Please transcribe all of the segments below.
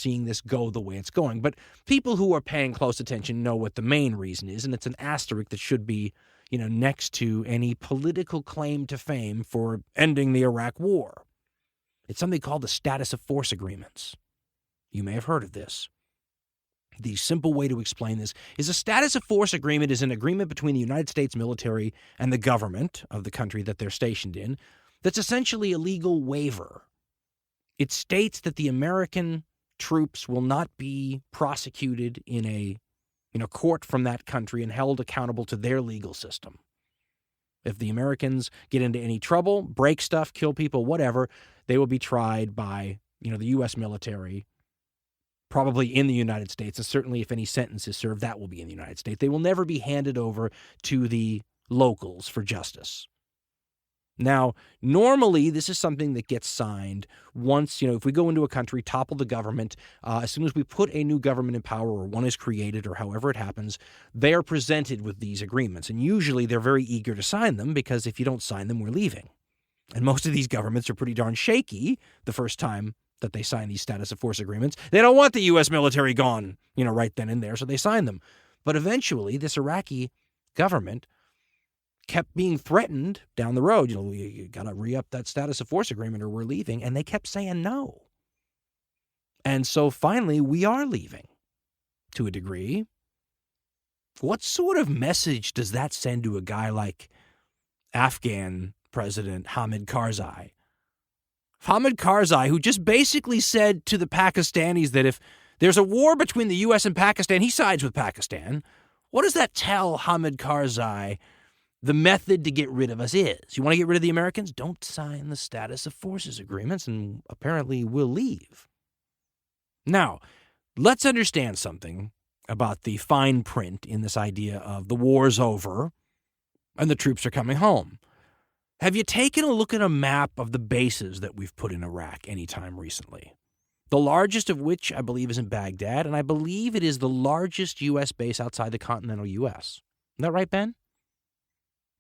seeing this go the way it's going. But people who are paying close attention know what the main reason is, and it's an asterisk that should be, next to any political claim to fame for ending the Iraq War. It's something called the Status of Force Agreements. You may have heard of this. The simple way to explain this is a status of force agreement is an agreement between the United States military and the government of the country that they're stationed in that's essentially a legal waiver. It states that the American troops will not be prosecuted in a court from that country and held accountable to their legal system. If the Americans get into any trouble, break stuff, kill people, whatever, they will be tried by, the U.S. military, probably in the United States, and certainly if any sentence is served, that will be in the United States. They will never be handed over to the locals for justice. Now, normally, this is something that gets signed once, if we go into a country, topple the government, as soon as we put a new government in power or one is created or however it happens, they are presented with these agreements. And usually they're very eager to sign them because if you don't sign them, we're leaving. And most of these governments are pretty darn shaky the first time that they sign these status of force agreements. They don't want the U.S. military gone, right then and there, so they sign them. But eventually, this Iraqi government kept being threatened down the road. You got to re-up that status of force agreement or we're leaving. And they kept saying no. And so finally, we are leaving to a degree. What sort of message does that send to a guy like Afghan President Hamid Karzai? Hamid Karzai, who just basically said to the Pakistanis that if there's a war between the U.S. and Pakistan, he sides with Pakistan. What does that tell Hamid Karzai the method to get rid of us is? You want to get rid of the Americans? Don't sign the status of forces agreements, and apparently we'll leave. Now, let's understand something about the fine print in this idea of the war's over and the troops are coming home. Have you taken a look at a map of the bases that we've put in Iraq anytime recently? The largest of which, I believe, is in Baghdad, and I believe it is the largest U.S. base outside the continental U.S. Isn't that right, Ben?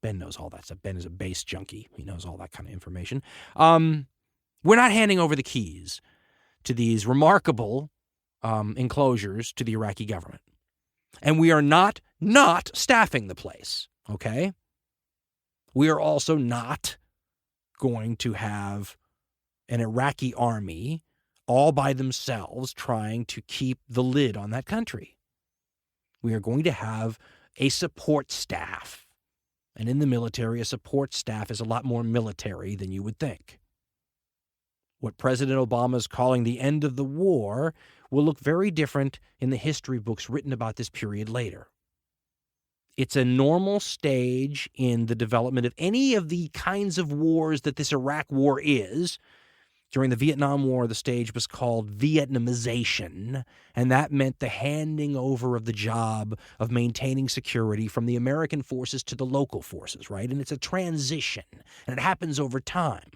Ben knows all that stuff. Ben is a base junkie. He knows all that kind of information. We're not handing over the keys to these remarkable enclosures to the Iraqi government. And we are not staffing the place, okay? We are also not going to have an Iraqi army all by themselves trying to keep the lid on that country. We are going to have a support staff. And in the military, a support staff is a lot more military than you would think. What President Obama is calling the end of the war will look very different in the history books written about this period later. It's a normal stage in the development of any of the kinds of wars that this Iraq war is. During the Vietnam War, the stage was called Vietnamization, and that meant the handing over of the job of maintaining security from the American forces to the local forces, right? And it's a transition, and it happens over time.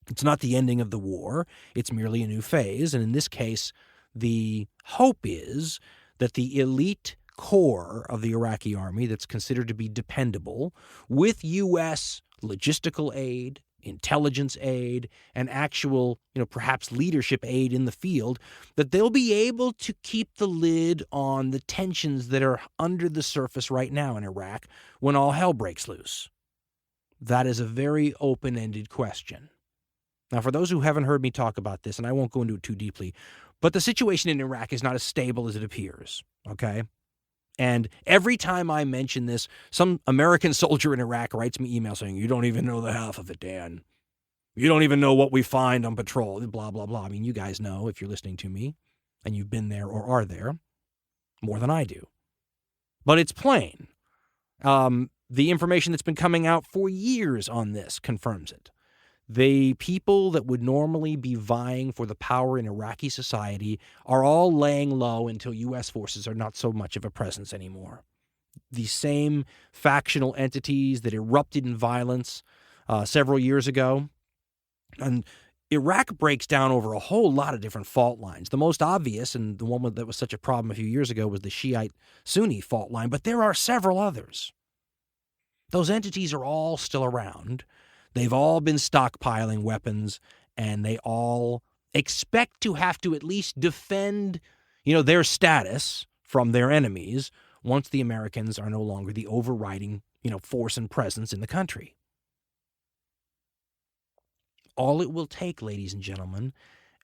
It's not the ending of the war. It's merely a new phase, and in this case, the hope is that the elite core of the Iraqi army that's considered to be dependable, with U.S. logistical aid, intelligence aid, and actual, perhaps leadership aid in the field, that they'll be able to keep the lid on the tensions that are under the surface right now in Iraq when all hell breaks loose. That is a very open-ended question. Now, for those who haven't heard me talk about this, and I won't go into it too deeply, but the situation in Iraq is not as stable as it appears, okay? And every time I mention this, some American soldier in Iraq writes me email saying, "You don't even know the half of it, Dan. You don't even know what we find on patrol," blah, blah, blah. I mean, you guys know, if you're listening to me, and you've been there or are there, more than I do. But it's plain. The information that's been coming out for years on this confirms it. The people that would normally be vying for the power in Iraqi society are all laying low until U.S. forces are not so much of a presence anymore. The same factional entities that erupted in violence several years ago. And Iraq breaks down over a whole lot of different fault lines. The most obvious, and the one that was such a problem a few years ago, was the Shiite-Sunni fault line, but there are several others. Those entities are all still around. They've all been stockpiling weapons, and they all expect to have to at least defend, their status from their enemies once the Americans are no longer the overriding, force and presence in the country. All it will take, ladies and gentlemen,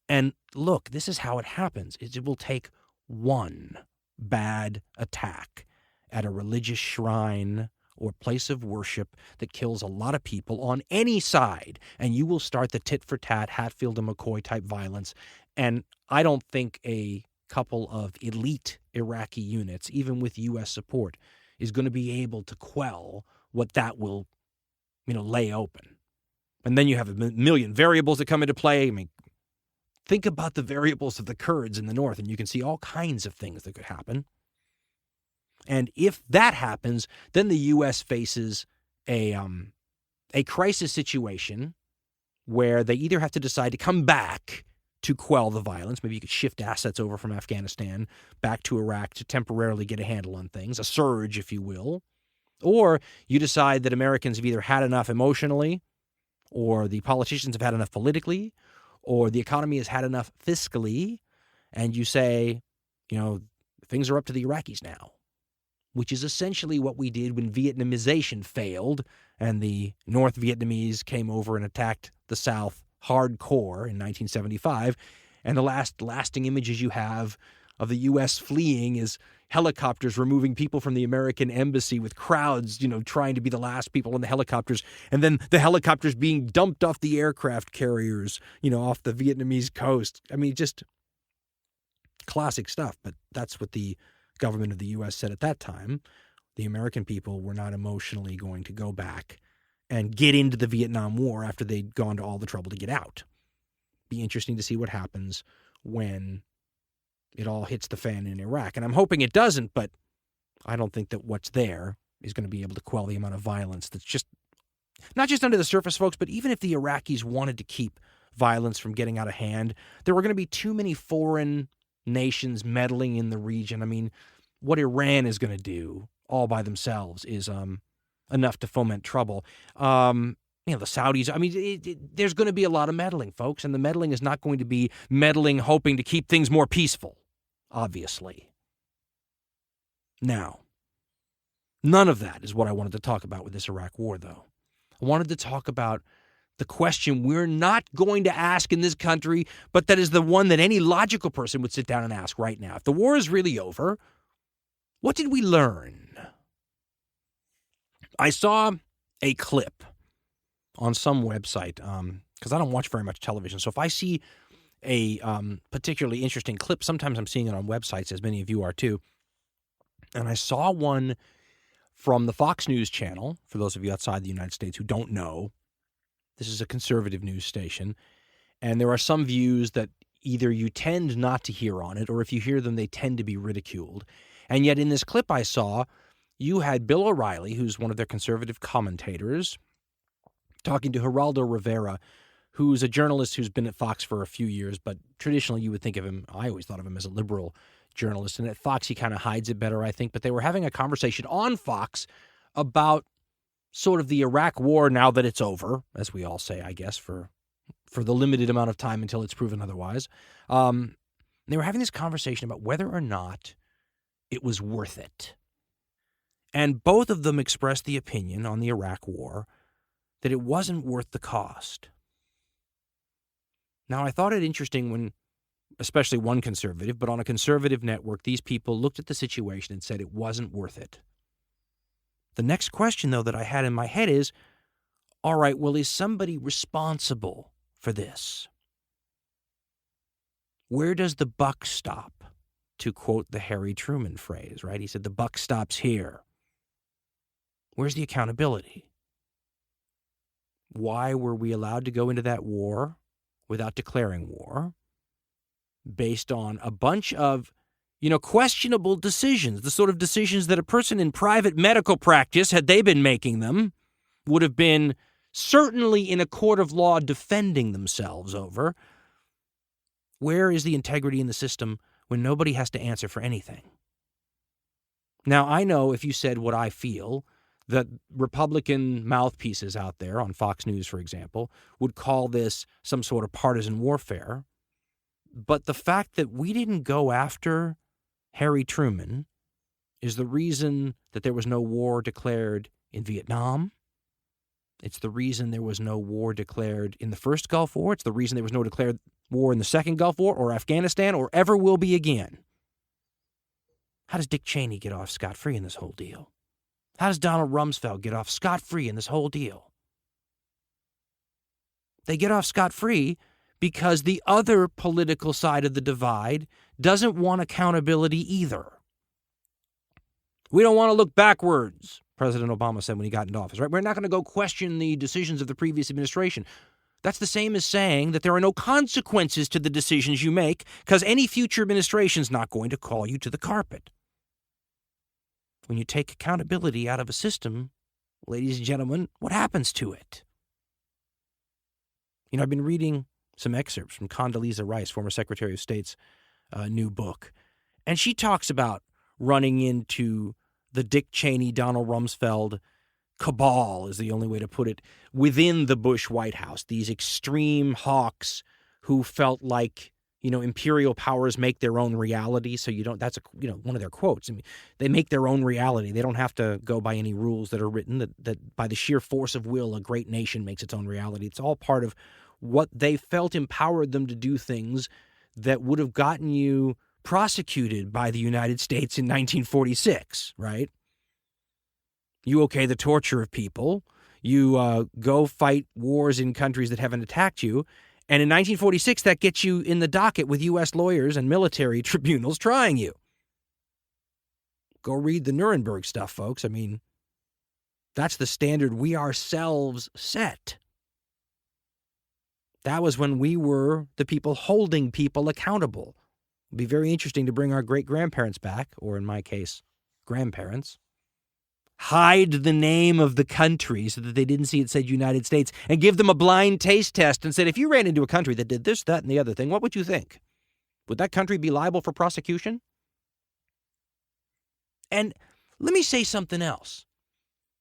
and look, this is how it happens, is it will take one bad attack at a religious shrine or place of worship that kills a lot of people on any side, and you will start the tit-for-tat, Hatfield and McCoy type violence. And I don't think a couple of elite Iraqi units, even with U.S. support, is going to be able to quell what that will, lay open. And then you have a million variables that come into play. I mean, think about the variables of the Kurds in the north, and you can see all kinds of things that could happen. And if that happens, then the U.S. faces a crisis situation where they either have to decide to come back to quell the violence. Maybe you could shift assets over from Afghanistan back to Iraq to temporarily get a handle on things, a surge, if you will. Or you decide that Americans have either had enough emotionally, or the politicians have had enough politically, or the economy has had enough fiscally, and you say, things are up to the Iraqis now, which is essentially what we did when Vietnamization failed and the North Vietnamese came over and attacked the South hardcore in 1975. And the lasting images you have of the U.S. fleeing is helicopters removing people from the American embassy with crowds, trying to be the last people in the helicopters, and then the helicopters being dumped off the aircraft carriers, off the Vietnamese coast. I mean, just classic stuff, but that's what the government of the U.S. said at that time. The American people were not emotionally going to go back and get into the Vietnam War after they'd gone to all the trouble to get out. Be interesting to see what happens when it all hits the fan in Iraq. And I'm hoping it doesn't, but I don't think that what's there is going to be able to quell the amount of violence that's just, not just under the surface, folks, but even if the Iraqis wanted to keep violence from getting out of hand, there were going to be too many foreign nations meddling in the region. I mean, what Iran is going to do all by themselves is enough to foment trouble. The Saudis, I mean, there's going to be a lot of meddling, folks, and the meddling is not going to be meddling hoping to keep things more peaceful, obviously. Now, none of that is what I wanted to talk about with this Iraq war, though. I wanted to talk about the question we're not going to ask in this country, but that is the one that any logical person would sit down and ask right now. If the war is really over, what did we learn? I saw a clip on some website, because I don't watch very much television. So if I see a particularly interesting clip, sometimes I'm seeing it on websites, as many of you are too. And I saw one from the Fox News channel, for those of you outside the United States who don't know. This is a conservative news station, and there are some views that either you tend not to hear on it, or if you hear them, they tend to be ridiculed. And yet in this clip I saw, you had Bill O'Reilly, who's one of their conservative commentators, talking to Geraldo Rivera, who's a journalist who's been at Fox for a few years, but traditionally you would think of him, I always thought of him as a liberal journalist, and at Fox he kind of hides it better, I think. But they were having a conversation on Fox about sort of the Iraq war now that it's over, as we all say, I guess, for the limited amount of time until it's proven otherwise. They were having this conversation about whether or not it was worth it. And both of them expressed the opinion on the Iraq war that it wasn't worth the cost. Now, I thought it interesting when, especially one conservative, but on a conservative network, these people looked at the situation and said it wasn't worth it. The next question, though, that I had in my head is, all right, well, is somebody responsible for this? Where does the buck stop? To quote the Harry Truman phrase, right? He said, the buck stops here. Where's the accountability? Why were we allowed to go into that war without declaring war based on a bunch of, questionable decisions, the sort of decisions that a person in private medical practice, had they been making them, would have been certainly in a court of law defending themselves over? Where is the integrity in the system when nobody has to answer for anything? Now, I know if you said what I feel, that Republican mouthpieces out there on Fox News, for example, would call this some sort of partisan warfare. But the fact that we didn't go after Harry Truman is the reason that there was no war declared in Vietnam. It's the reason there was no war declared in the first Gulf War. It's the reason there was no declared war in the second Gulf War or Afghanistan or ever will be again. How does Dick Cheney get off scot-free in this whole deal? How does Donald Rumsfeld get off scot-free in this whole deal? They get off scot-free because the other political side of the divide doesn't want accountability either. We don't want to look backwards, President Obama said when he got into office, right? We're not going to go question the decisions of the previous administration. That's the same as saying that there are no consequences to the decisions you make because any future administration is not going to call you to the carpet. When you take accountability out of a system, ladies and gentlemen, what happens to it? You know, I've been reading some excerpts from Condoleezza Rice, former Secretary of State's new book, and she talks about running into the Dick Cheney, Donald Rumsfeld cabal, is the only way to put it, within the Bush White House. These extreme hawks who felt like, you know, imperial powers make their own reality. So that's one of their quotes. I mean, they make their own reality. They don't have to go by any rules that are written, that by the sheer force of will, a great nation makes its own reality. It's all part of what they felt empowered them to do things that would have gotten you prosecuted by the United States in 1946, right? You okay the torture of people. You go fight wars in countries that haven't attacked you. And in 1946, that gets you in the docket with U.S. lawyers and military tribunals trying you. Go read the Nuremberg stuff, folks. I mean, that's the standard we ourselves set. That was when we were the people holding people accountable. It'd be very interesting to bring our great-grandparents back, or in my case, grandparents. Hide the name of the country so that they didn't see it said United States, and give them a blind taste test and said, if you ran into a country that did this, that, and the other thing, what would you think? Would that country be liable for prosecution? And let me say something else.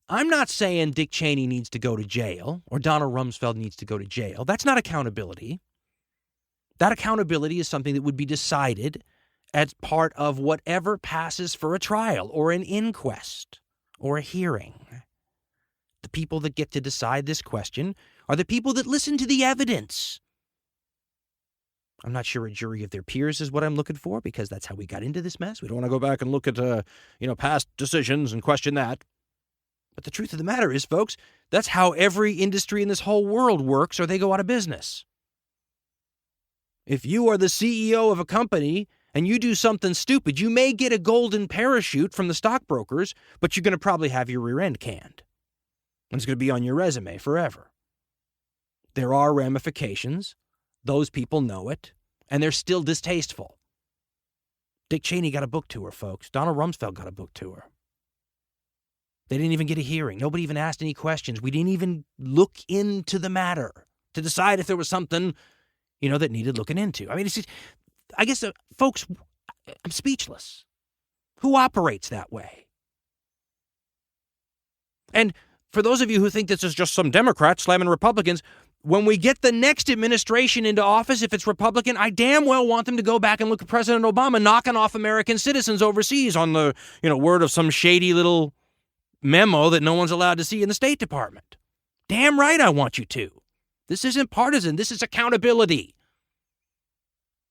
I'm not saying Dick Cheney needs to go to jail or Donald Rumsfeld needs to go to jail. That's not accountability. That accountability is something that would be decided as part of whatever passes for a trial or an inquest or a hearing. The people that get to decide this question are the people that listen to the evidence. I'm not sure a jury of their peers is what I'm looking for, because that's how we got into this mess. We don't want to go back and look at past decisions and question that. But the truth of the matter is, folks, that's how every industry in this whole world works, or they go out of business. If you are the CEO of a company and you do something stupid, you may get a golden parachute from the stockbrokers, but you're going to probably have your rear end canned. And it's going to be on your resume forever. There are ramifications. Those people know it, and they're still distasteful. Dick Cheney got a book tour, folks. Donald Rumsfeld got a book tour. They didn't even get a hearing. Nobody even asked any questions. We didn't even look into the matter to decide if there was something, that needed looking into. I mean, folks, I'm speechless. Who operates that way? And for those of you who think this is just some Democrats slamming Republicans, when we get the next administration into office, if it's Republican, I damn well want them to go back and look at President Obama knocking off American citizens overseas on the, word of some shady little memo that no one's allowed to see in the State Department. Damn right I want you to. This isn't partisan. This is accountability.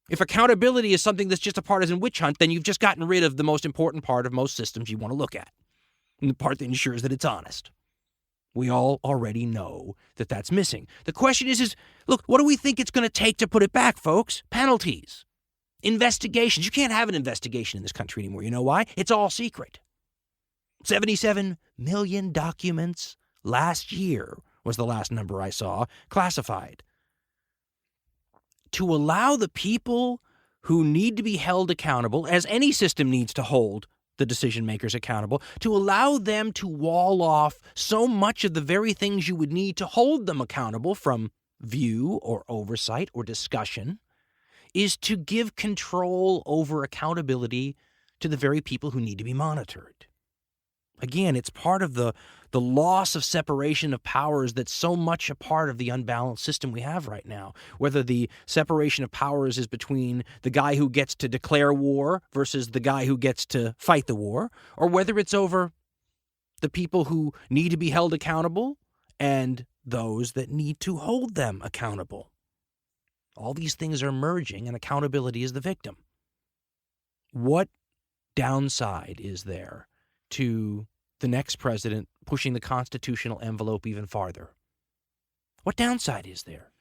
If accountability is something that's just a partisan witch hunt, then you've just gotten rid of the most important part of most systems you want to look at, and the part that ensures that it's honest. We all already know that that's missing. The question is, look, what do we think it's going to take to put it back, folks? Penalties. Investigations. You can't have an investigation in this country anymore. You know why? It's all secret. 77 million documents last year was the last number I saw, classified. To allow the people who need to be held accountable, as any system needs to hold the decision makers accountable, to allow them to wall off so much of the very things you would need to hold them accountable from view or oversight or discussion, is to give control over accountability to the very people who need to be monitored. Again, it's part of the loss of separation of powers that's so much a part of the unbalanced system we have right now. Whether the separation of powers is between the guy who gets to declare war versus the guy who gets to fight the war, or whether it's over the people who need to be held accountable and those that need to hold them accountable. All these things are merging, and accountability is the victim. What downside is there to the next president pushing the constitutional envelope even farther? What downside is there?